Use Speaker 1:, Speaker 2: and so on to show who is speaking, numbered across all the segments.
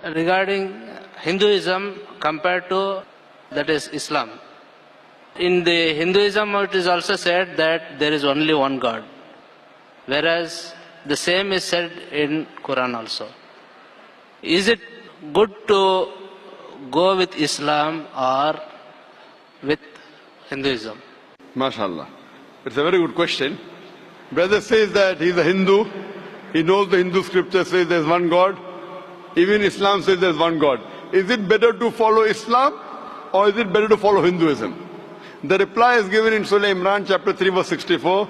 Speaker 1: regarding Hinduism compared to that is Islam. In the Hinduism, it is also said that there is only one God, whereas the same is said in Quran also. Is it good to go with Islam or with Hinduism?
Speaker 2: MashaAllah. It's a very good question. Brother says that he's a Hindu. He knows the Hindu scripture says there's one God. Even Islam says there's one God. Is it better to follow Islam or is it better to follow Hinduism? The reply is given in Surah Imran chapter 3 verse 64.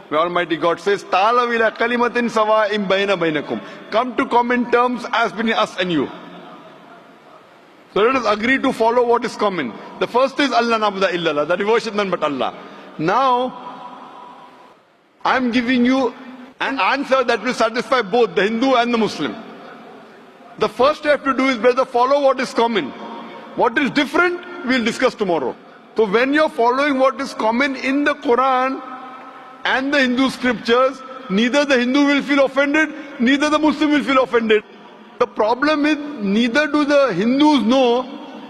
Speaker 2: Where Almighty God says, Ta'alaw ila kalimatin sawa'in bayna bainakum. Come to common terms as between us and you. So let us agree to follow what is common. The first is Allah na'budu illallah, that we worship none but Allah. Now, I am giving you an answer that will satisfy both the Hindu and the Muslim. The first you have to do is, brother, follow what is common. What is different, we will discuss tomorrow. So when you are following what is common in the Quran and the Hindu scriptures, neither the Hindu will feel offended, neither the Muslim will feel offended. The problem is, neither do the Hindus know,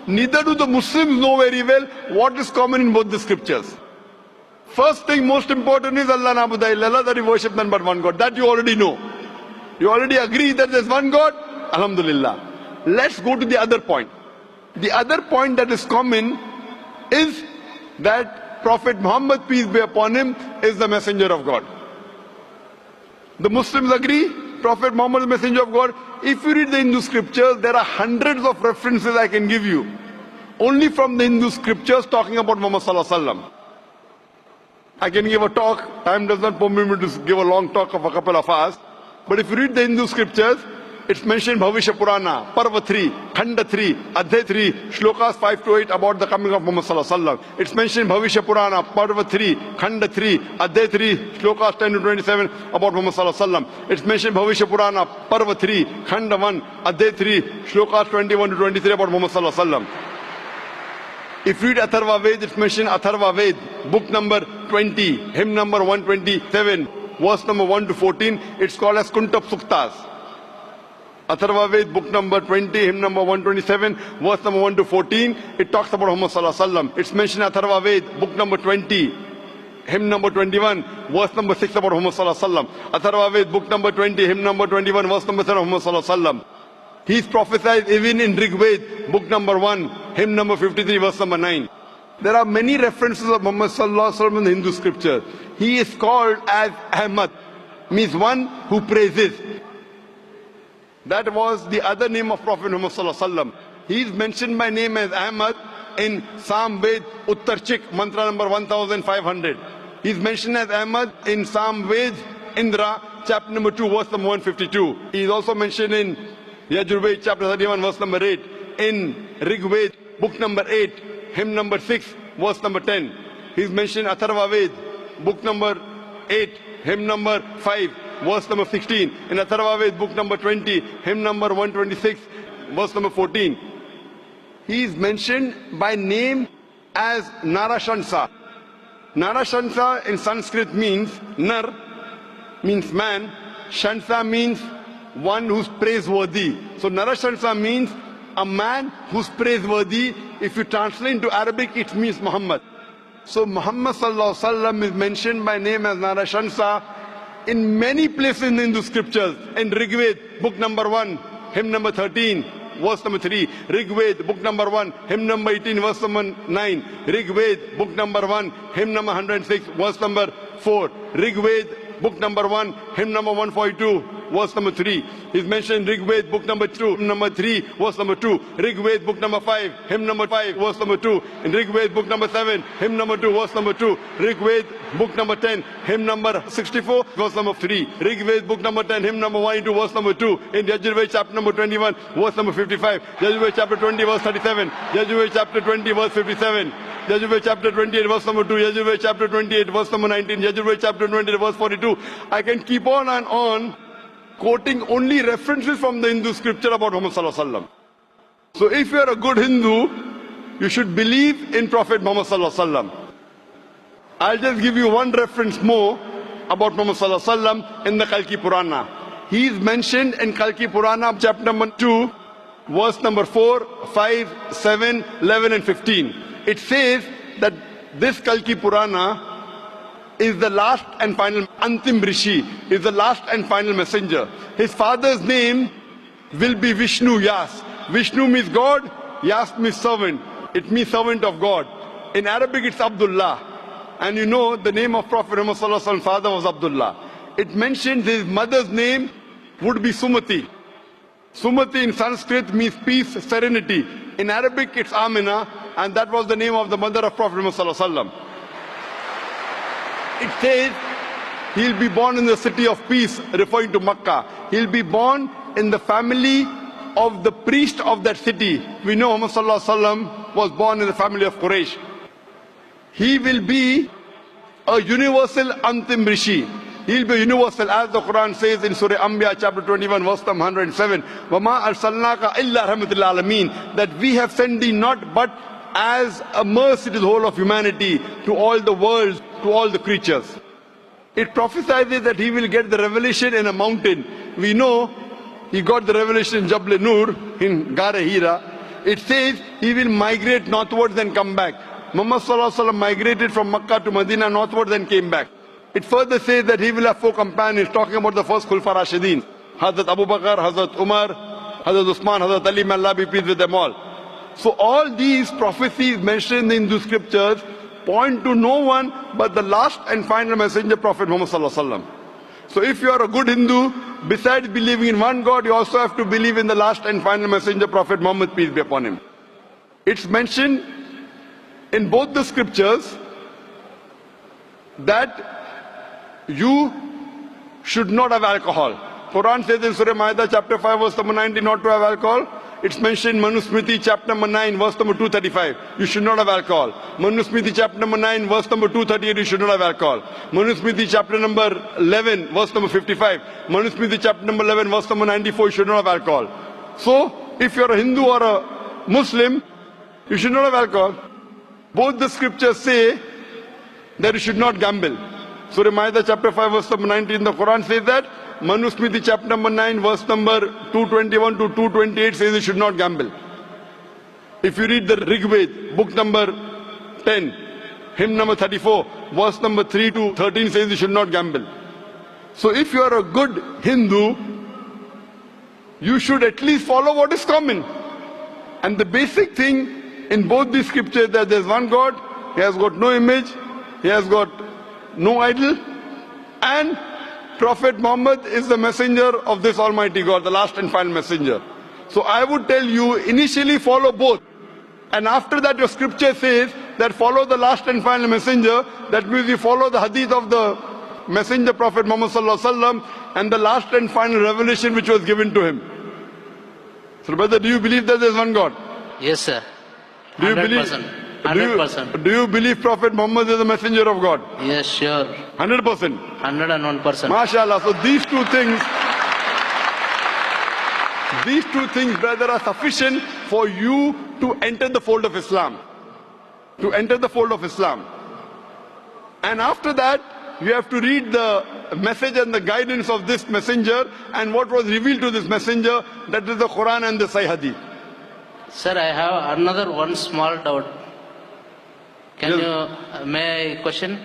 Speaker 2: neither do the Muslims know very well what is common in both the scriptures. First thing, most important is Allah na'budu illallah, that we worship none but one God. That you already know. You already agree that there's one God? Alhamdulillah. Let's go to the other point. The other point that is common is that Prophet Muhammad, peace be upon him, is the messenger of God. The Muslims agree, Prophet Muhammad is the messenger of God. If you read the Hindu scriptures, there are hundreds of references I can give you, only from the Hindu scriptures talking about Muhammad sallallahu alaihi wasallam. I can give a talk, time does not permit me to give a long talk of a couple of hours, but if you read the Hindu scriptures, it's mentioned Bhavishya Purana, Parva 3, Khanda 3, Adhyay 3, Shlokas 5 to 8 about the coming of Muhammad sallallahu alaihi wasallam. It's mentioned Bhavishya Purana, Parva 3, Khanda 3, Adhyay 3, Shlokas 10 to 27 about Muhammad sallallahu alaihi wasallam. It's mentioned Bhavishya Purana, Parva 3, Khanda 1, Adhyay 3, Shlokas 21 to 23 about Muhammad sallallahu alaihi wasallam. If you read Atharva Ved, it's mentioned Atharva Ved, book number 20, hymn number 127, verse number 1 to 14. It's called as Kuntap Suktas. Atharva Ved, book number 20, hymn number 127, verse number 1 to 14. It talks about Muhammad sallallahu alaihi wasallam. It's mentioned Atharva Ved, book number 20, hymn number 21, verse number 6 about Muhammad sallallahu alaihi wasallam. Atharva Ved, book number 20, hymn number 21, verse number 7 of Muhammad sallallahu alaihi wasallam. He is prophesied even in Rig Ved, book number 1, hymn number 53, verse number 9. There are many references of Muhammad sallallahu alaihi wasallam in the Hindu scripture. He is called as Ahmad, means one who praises. That was the other name of Prophet Muhammad sallallahu alaihi wasallam. He is mentioned by name as Ahmad in Sam Ved Uttarchik, mantra number 1500. He is mentioned as Ahmad in Sam Ved Indra, chapter number 2, verse number 152. He is also mentioned in Yajur Ved, chapter 31, verse number 8. In Rig Ved, book number 8, hymn number 6, verse number 10. He is mentioned in Atharva Ved, book number 8, hymn number 5, verse number 16. In Atharva Ved, book number 20, hymn number 126, verse number 14. He is mentioned by name as Narashansa. Narashansa in Sanskrit means Nar, means man. Shansa means one who's praiseworthy. So Narashansa means a man who's praiseworthy. If you translate into Arabic, it means Muhammad. So Muhammad sallallahu alaihi wasallam is mentioned by name as Narashansa in many places in the Hindu scriptures. In Rig Ved, book number 1, hymn number 13, verse number 3. Rig Ved, book number 1, hymn number 18, verse number 9. Rig Ved, book number 1, hymn number 106, verse number 4. Rig Ved, book number 1, hymn number 142, verse number 3. He's mentioned Rig Ved, book number 2, hymn number 3, verse number 2. Rig Ved, book number 5, hymn number 5, verse number 2. In Rig Ved, book number 7, hymn number 2, verse number 2. Rig Ved, book number 10, hymn number 64, verse number 3. Rig Ved, book number 10, hymn number 1 into verse number 2. In Yajur Ved, chapter number 21, verse number 55. Yajur Ved, chapter 20, verse 37. Yajur Ved, chapter 20, verse 57. Yajur Ved, chapter 28, verse number 2. Yajur Ved, chapter 28, verse number 19. Yajur Ved, chapter 20, verse 42. I can keep on and on quoting only references from the Hindu scripture about Muhammad sallallahu alaihi wasallam. So if you are a good Hindu, you should believe in Prophet Muhammad sallallahu alaihi wasallam. I'll just give you one reference more about Muhammad sallallahu alaihi wasallam in the Kalki Purana. He is mentioned in Kalki Purana, chapter number 2, verse number 4, 5, 7, 11 and 15. It says that this Kalki Purana is the last and final, Antim Rishi is the last and final messenger. His father's name will be Vishnu Yas. Vishnu means God, Yas means servant. It means servant of God. In Arabic it's Abdullah. And you know the name of Prophet Muhammad's father was Abdullah. It mentions his mother's name would be Sumati. Sumati in Sanskrit means peace, serenity. In Arabic it's Amina, and that was the name of the mother of Prophet Muhammad. It says he'll be born in the city of peace, referring to Makkah. He'll be born in the family of the priest of that city. We know Muhammad was born in the family of Quraysh. He will be a universal Antim Rishi. He'll be universal, as the Quran says in Surah Anbiya chapter 21 verse 107. وَمَا أَرْسَلْنَاكَ إِلَّا رَحْمَةً لِلْعَالَمِينَ. That we have sent thee not but as a mercy to the whole of humanity, to all the worlds, to all the creatures. It prophesies that he will get the revelation in a mountain. We know he got the revelation in Jabal Nur, in Gara Hira. It says he will migrate northwards and come back. Muhammad migrated from Makkah to Medina northwards and came back. It further says that he will have 4 companions, talking about the first Khulfa Rashidin. Hazrat Abu Bakr, Hazrat Umar, Hazrat Usman, Hazrat Ali, may Allah be pleased with them all. So all these prophecies mentioned in the Hindu scriptures point to no one but the last and final messenger, Prophet Muhammad Sallallahu Alaihi Wasallam. So if you are a good Hindu, besides believing in one God, you also have to believe in the last and final messenger, Prophet Muhammad, peace be upon him. It's mentioned in both the scriptures that you should not have alcohol. Quran says in Surah Ma'idah chapter 5 verse number 19 not to have alcohol. It's mentioned in Manusmriti chapter number 9 verse number 235. You should not have alcohol. Manusmriti chapter number 9 verse number 238. You should not have alcohol. Manusmriti chapter number 11 verse number 55. Manusmriti chapter number 11 verse number 94. You should not have alcohol. So if you're a Hindu or a Muslim, you should not have alcohol. Both the scriptures say that you should not gamble. Surah Ma'idah chapter 5 verse number 19, the Quran says that. Manusmriti chapter number 9 verse number 221 to 228 says you should not gamble. If you read the Rig Veda, book number 10, hymn number 34, verse number 3 to 13 says you should not gamble. So if you are a good Hindu, you should at least follow what is common. And the basic thing in both these scriptures that there is one God, he has got no image, he has got no idol, and Prophet Muhammad is the messenger of this Almighty God, the last and final messenger. So I would tell you, initially follow both. And after that your scripture says that follow the last and final messenger. That means you follow the hadith of the messenger Prophet Muhammad Sallallahu Alaihi Wasallam and the last and final revelation which was given to him. So brother, do you believe that there is one God?
Speaker 1: Yes, sir.
Speaker 2: Do you
Speaker 1: 100%.
Speaker 2: believe?
Speaker 1: 100%.
Speaker 2: Do you believe Prophet Muhammad is the messenger of God?
Speaker 1: Yes, sure.
Speaker 2: 100%.
Speaker 1: 101%.
Speaker 2: MashaAllah. So these two things, brother, are sufficient for you to enter the fold of Islam. To enter the fold of Islam. And after that, you have to read the message and the guidance of this messenger and what was revealed to this messenger, that is the Quran and the Sahih Hadith.
Speaker 1: Sir, I have another one small doubt. Can
Speaker 2: Yes.
Speaker 1: may I question?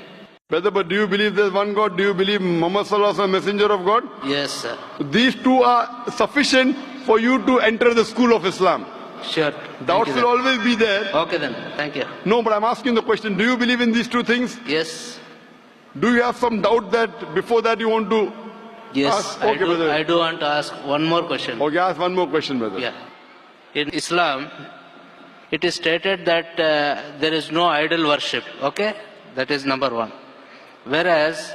Speaker 2: Brother, but do you believe there is one God? Do you believe Muhammad Sallallahu Alaihi Wasallam, messenger of God?
Speaker 1: Yes, sir.
Speaker 2: These two are sufficient for you to enter the school of Islam.
Speaker 1: Sure.
Speaker 2: Doubts
Speaker 1: Thank you,
Speaker 2: will
Speaker 1: sir.
Speaker 2: always be there.
Speaker 1: Okay then. Thank you.
Speaker 2: No, but I'm asking the question, do you believe in these two things?
Speaker 1: Yes.
Speaker 2: Do you have some doubt that before that you want to
Speaker 1: Yes.
Speaker 2: ask? Okay, brother.
Speaker 1: I do want to ask one more question.
Speaker 2: Okay, ask one more question, brother.
Speaker 1: Yeah. In Islam, it is stated that there is no idol worship. Okay? That is number one. Whereas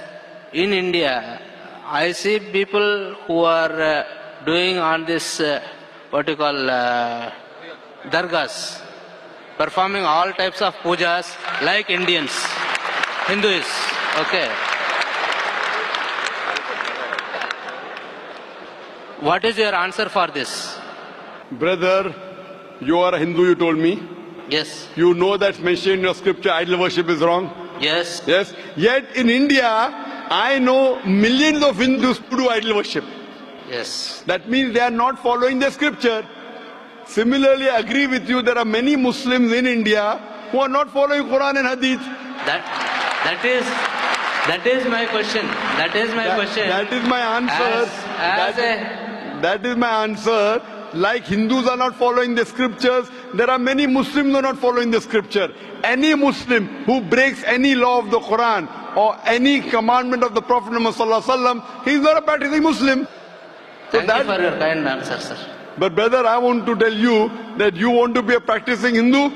Speaker 1: in India, I see people who are doing on this, what you call, dargahs, performing all types of pujas like Indians, Hindus. Okay. What is your answer for this?
Speaker 2: Brother, you are a Hindu, you told me.
Speaker 1: Yes.
Speaker 2: You know that's mentioned in your scripture, idol worship is wrong.
Speaker 1: Yes.
Speaker 2: Yes. Yet in India, I know millions of Hindus who do idol worship.
Speaker 1: Yes.
Speaker 2: That means they are not following the scripture. Similarly, I agree with you, there are many Muslims in India who are not following Quran and Hadith.
Speaker 1: That is my question. That is my question.
Speaker 2: That is my answer. That is my answer. Like Hindus are not following the scriptures, there are many Muslims who are not following the scripture. Any Muslim who breaks any law of the Quran or any commandment of the Prophet Muhammad sallallahu alaihi wasallam, he is not a practicing Muslim.
Speaker 1: Thank you for your kind answer, sir.
Speaker 2: But brother, I want to tell you that you want to be a practicing Hindu?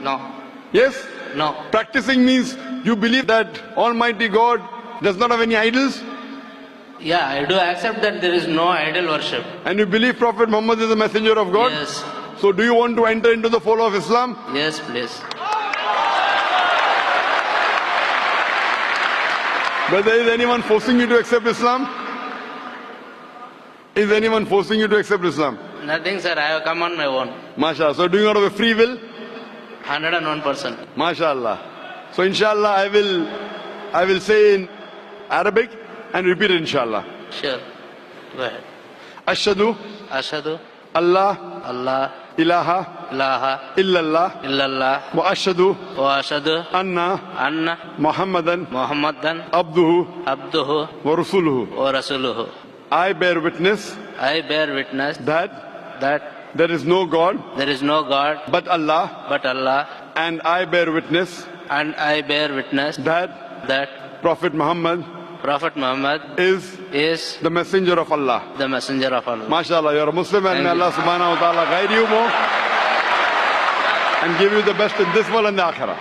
Speaker 1: No.
Speaker 2: Yes?
Speaker 1: No.
Speaker 2: Practicing means you believe that Almighty God does not have any idols?
Speaker 1: Yeah, I do accept that there is no idol worship.
Speaker 2: And you believe Prophet Muhammad is a messenger of God?
Speaker 1: Yes.
Speaker 2: So do you want to enter into the fold of Islam?
Speaker 1: Yes, please.
Speaker 2: Brother, is anyone forcing you to accept Islam? Is anyone forcing you to accept Islam?
Speaker 1: Nothing, sir. I have come on my own.
Speaker 2: MashaAllah. So doing out of a free will?
Speaker 1: 101%.
Speaker 2: MashaAllah. So inshallah I will say in Arabic and repeat it inshallah.
Speaker 1: Sure. Go ahead.
Speaker 2: Ashhadu
Speaker 1: Ashhadu
Speaker 2: Allah
Speaker 1: Allah
Speaker 2: ilaha
Speaker 1: ilaha
Speaker 2: illallah
Speaker 1: illallah
Speaker 2: wa ashhadu
Speaker 1: wa ashhadu
Speaker 2: anna
Speaker 1: anna
Speaker 2: Muhammadan
Speaker 1: Muhammadan
Speaker 2: abduhu
Speaker 1: abduhu
Speaker 2: wa rasuluhu.
Speaker 1: wa rasuluhu.
Speaker 2: I bear witness
Speaker 1: I bear witness that
Speaker 2: there is no God
Speaker 1: there is no God
Speaker 2: but Allah,
Speaker 1: but Allah,
Speaker 2: and I bear witness
Speaker 1: and I bear witness
Speaker 2: that Prophet Muhammad
Speaker 1: Prophet Muhammad
Speaker 2: is the messenger of Allah.
Speaker 1: the messenger of Allah.
Speaker 2: MashaAllah, you're a Muslim and may
Speaker 1: Thank you.
Speaker 2: Allah subhanahu wa ta'ala guide you more and give you the best in this world and the akhirah.